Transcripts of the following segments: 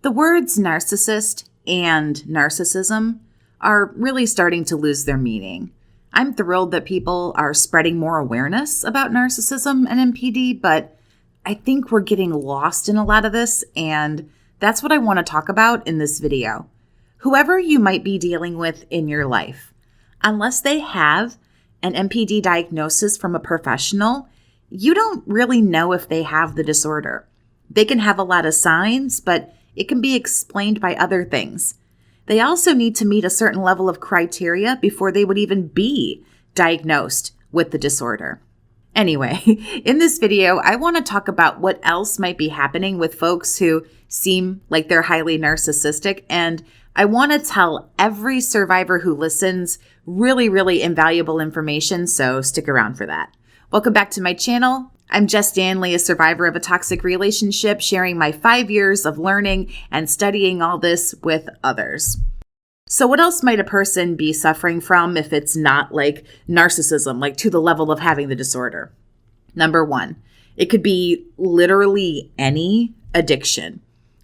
The words narcissist and narcissism are really starting to lose their meaning. I'm thrilled that people are spreading more awareness about narcissism and NPD, but I think we're getting lost in a lot of this, and that's what I want to talk about in this video. Whoever you might be dealing with in your life, unless they have an NPD diagnosis from a professional, you don't really know if they have the disorder. They can have a lot of signs, but it can be explained by other things. They also need to meet a certain level of criteria before they would even be diagnosed with the disorder. Anyway, in this video, I want to talk about what else might be happening with folks who seem like they're highly narcissistic, and I want to tell every survivor who listens really invaluable information, so stick around for that. Welcome back to my channel. I'm Jess Stanley, a survivor of a toxic relationship, sharing my 5 years of learning and studying all this with others. So what else might a person be suffering from if it's not like narcissism, like to the level of having the disorder? Number one, it could be literally any addiction.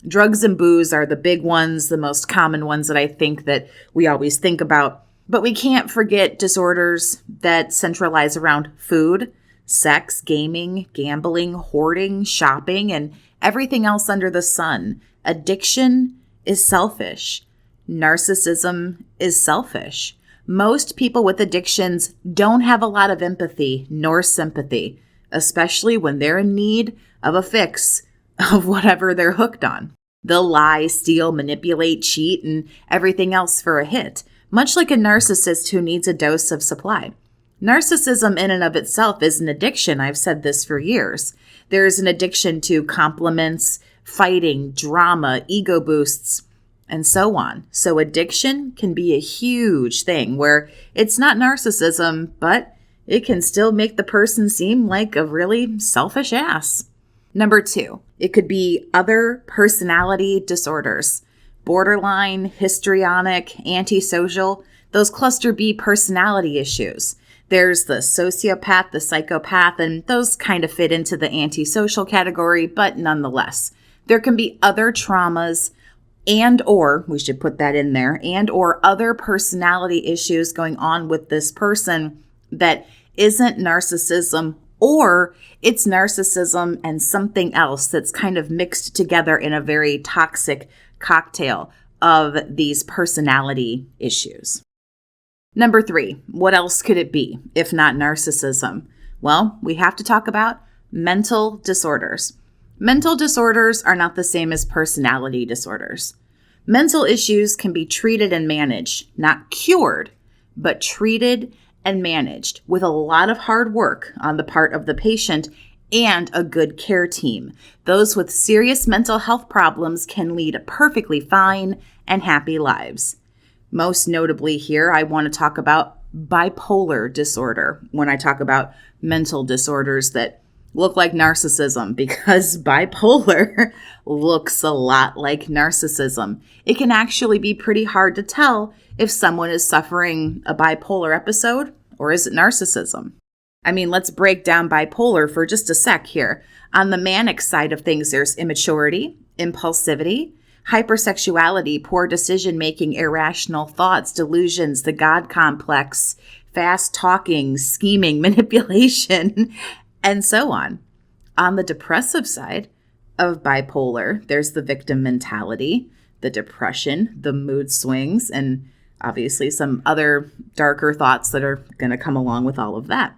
Drugs and booze are the big ones, the most common ones that I think that we always think about. But we can't forget disorders that centralize around food, sex, gaming, gambling, hoarding, shopping, and everything else under the sun. Addiction is selfish. Narcissism is selfish. Most people with addictions don't have a lot of empathy nor sympathy, especially when they're in need of a fix of whatever they're hooked on. They'll lie, steal, manipulate, cheat, and everything else for a hit, much like a narcissist who needs a dose of supply. Narcissism in and of itself is an addiction. I've said this for years. There's an addiction to compliments, fighting, drama, ego boosts, and so on. So addiction can be a huge thing where it's not narcissism, but it can still make the person seem like a really selfish ass. Number two, it could be other personality disorders. Borderline, histrionic, antisocial, those cluster B personality issues. There's the sociopath, the psychopath, and those kind of fit into the antisocial category, but nonetheless, there can be other traumas or, we should put that in there, or other personality issues going on with this person that isn't narcissism, or it's narcissism and something else that's kind of mixed together in a very toxic cocktail of these personality issues. Number three, what else could it be if not narcissism? Well, we have to talk about mental disorders. Mental disorders are not the same as personality disorders. Mental issues can be treated and managed, not cured, but treated and managed with a lot of hard work on the part of the patient and a good care team. Those with serious mental health problems can lead perfectly fine and happy lives. Most notably here, I want to talk about bipolar disorder when I talk about mental disorders that look like narcissism, because bipolar looks a lot like narcissism. It can actually be pretty hard to tell if someone is suffering a bipolar episode or is it narcissism. I mean, let's break down bipolar for just a sec here. On the manic side of things, there's immaturity, impulsivity, hypersexuality, poor decision-making, irrational thoughts, delusions, the God complex, fast talking, scheming, manipulation, and so on. On the depressive side of bipolar, there's the victim mentality, the depression, the mood swings, and obviously some other darker thoughts that are going to come along with all of that.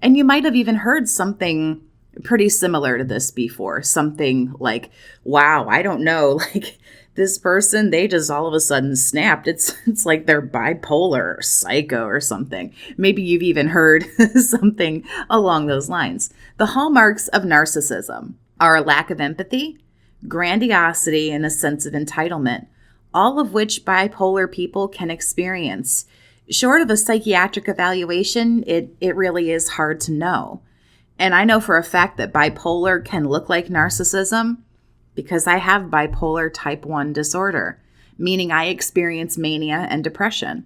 And you might have even heard something pretty similar to this before. Something like, wow, I don't know, like this person, they just all of a sudden snapped. It's like they're bipolar or psycho or something. Maybe you've even heard something along those lines. The hallmarks of narcissism are a lack of empathy, grandiosity, and a sense of entitlement, all of which bipolar people can experience. Short of a psychiatric evaluation, it really is hard to know. And I know for a fact that bipolar can look like narcissism because I have bipolar type 1 disorder, meaning I experience mania and depression.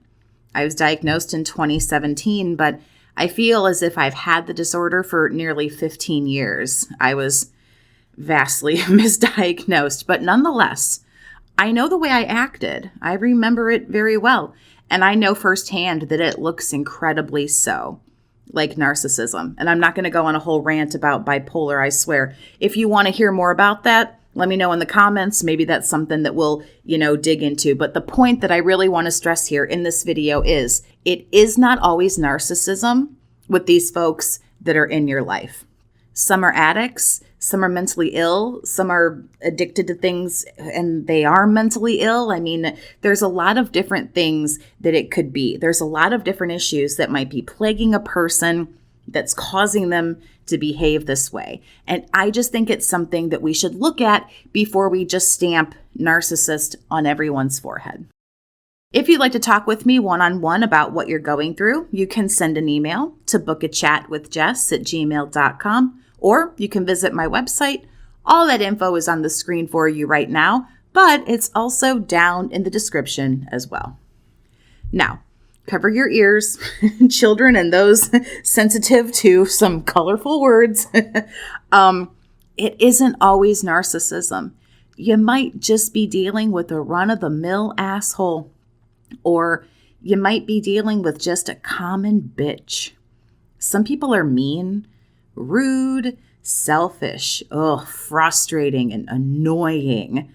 I was diagnosed in 2017, but I feel as if I've had the disorder for nearly 15 years. I was vastly misdiagnosed, but nonetheless, I know the way I acted. I remember it very well. And I know firsthand that it looks incredibly so like narcissism. And I'm not going to go on a whole rant about bipolar, I swear. If you want to hear more about that, let me know in the comments. Maybe that's something that we'll, dig into. But the point that I really want to stress here in this video is it is not always narcissism with these folks that are in your life. Some are addicts, some are mentally ill, some are addicted to things and they are mentally ill. I mean, there's a lot of different things that it could be. There's a lot of different issues that might be plaguing a person that's causing them to behave this way. And I just think it's something that we should look at before we just stamp narcissist on everyone's forehead. If you'd like to talk with me one-on-one about what you're going through, you can send an email to bookachatwithjess@gmail.com, or you can visit my website. All that info is on the screen for you right now, but it's also down in the description as well. Now, cover your ears, children and those sensitive to some colorful words. It isn't always narcissism. You might just be dealing with a run-of-the-mill asshole, or you might be dealing with just a common bitch. Some people are mean, rude, selfish, frustrating, and annoying.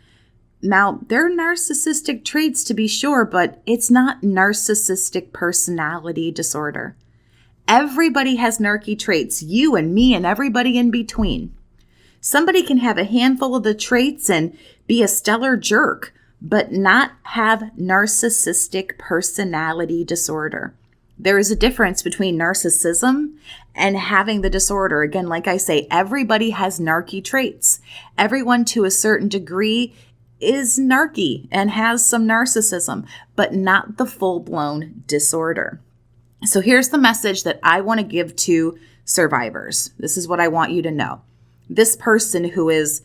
Now, there are narcissistic traits to be sure, but it's not narcissistic personality disorder. Everybody has narky traits, you and me and everybody in between. Somebody can have a handful of the traits and be a stellar jerk, but not have narcissistic personality disorder. There is a difference between narcissism and having the disorder. Again, like I say, everybody has narky traits. Everyone to a certain degree is narky and has some narcissism, but not the full-blown disorder. So here's the message that I want to give to survivors. This is what I want you to know. This person who is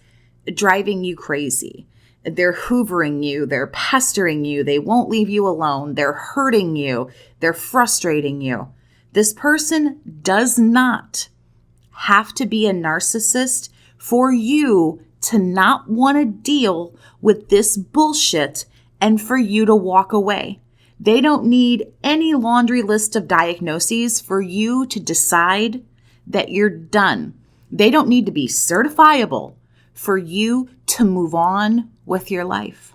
driving you crazy, they're hoovering you, they're pestering you, they won't leave you alone, they're hurting you, they're frustrating you. This person does not have to be a narcissist for you to not want to deal with this bullshit and for you to walk away. They don't need any laundry list of diagnoses for you to decide that you're done. They don't need to be certifiable for you to move on with your life.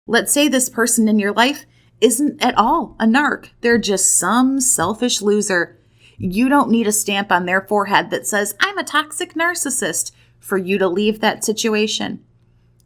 Let's say this person in your life isn't at all a narc. They're just some selfish loser. You don't need a stamp on their forehead that says, I'm a toxic narcissist, for you to leave that situation.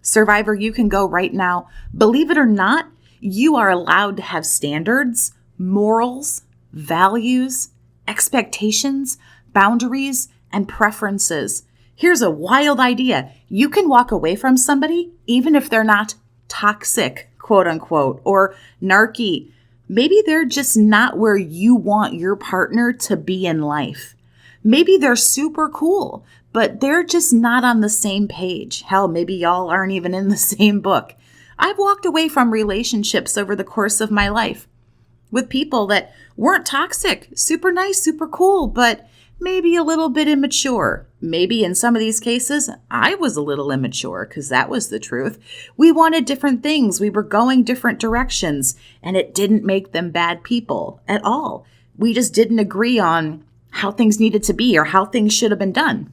Survivor, you can go right now. Believe it or not, you are allowed to have standards, morals, values, expectations, boundaries, and preferences. Here's a wild idea. You can walk away from somebody even if they're not toxic, quote unquote, or narky. Maybe they're just not where you want your partner to be in life. Maybe they're super cool, but they're just not on the same page. Hell, maybe y'all aren't even in the same book. I've walked away from relationships over the course of my life with people that weren't toxic, super nice, super cool, but maybe a little bit immature. Maybe in some of these cases, I was a little immature because that was the truth. We wanted different things. We were going different directions, and it didn't make them bad people at all. We just didn't agree on how things needed to be or how things should have been done.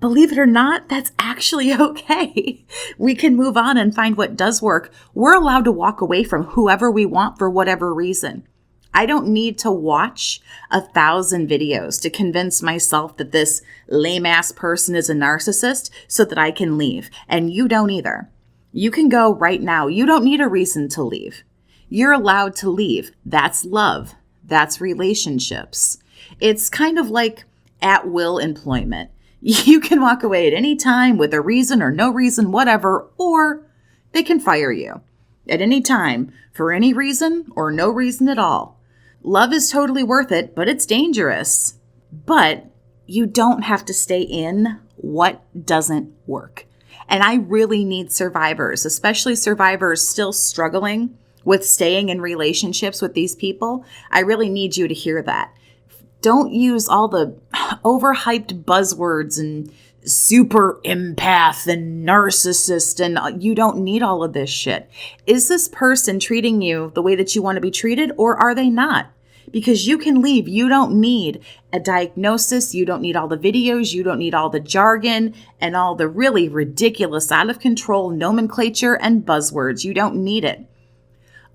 Believe it or not, that's actually okay. We can move on and find what does work. We're allowed to walk away from whoever we want for whatever reason. I don't need to watch 1,000 videos to convince myself that this lame-ass person is a narcissist so that I can leave. And you don't either. You can go right now. You don't need a reason to leave. You're allowed to leave. That's love. That's relationships. It's kind of like at-will employment. You can walk away at any time with a reason or no reason, whatever, or they can fire you at any time for any reason or no reason at all. Love is totally worth it, but it's dangerous. But you don't have to stay in what doesn't work. And I really need survivors, especially survivors still struggling with staying in relationships with these people. I really need you to hear that. Don't use all the overhyped buzzwords and super empath and narcissist, and you don't need all of this shit. Is this person treating you the way that you want to be treated, or are they not? Because you can leave. You don't need a diagnosis. You don't need all the videos. You don't need all the jargon and all the really ridiculous, out of control nomenclature and buzzwords. You don't need it.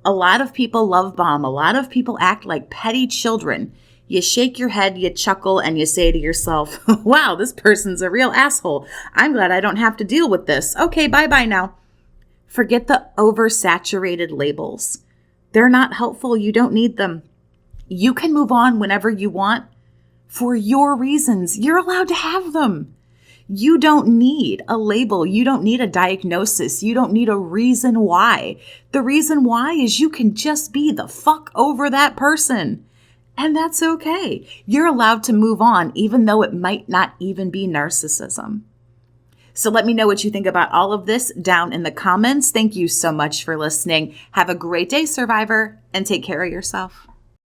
A lot of people love bomb. A lot of people act like petty children. You shake your head, you chuckle, and you say to yourself, wow, this person's a real asshole. I'm glad I don't have to deal with this. Okay, bye-bye now. Forget the oversaturated labels. They're not helpful. You don't need them. You can move on whenever you want for your reasons. You're allowed to have them. You don't need a label. You don't need a diagnosis. You don't need a reason why. The reason why is you can just be the fuck over that person. And that's okay. You're allowed to move on, even though it might not even be narcissism. So let me know what you think about all of this down in the comments. Thank you so much for listening. Have a great day, survivor, and take care of yourself.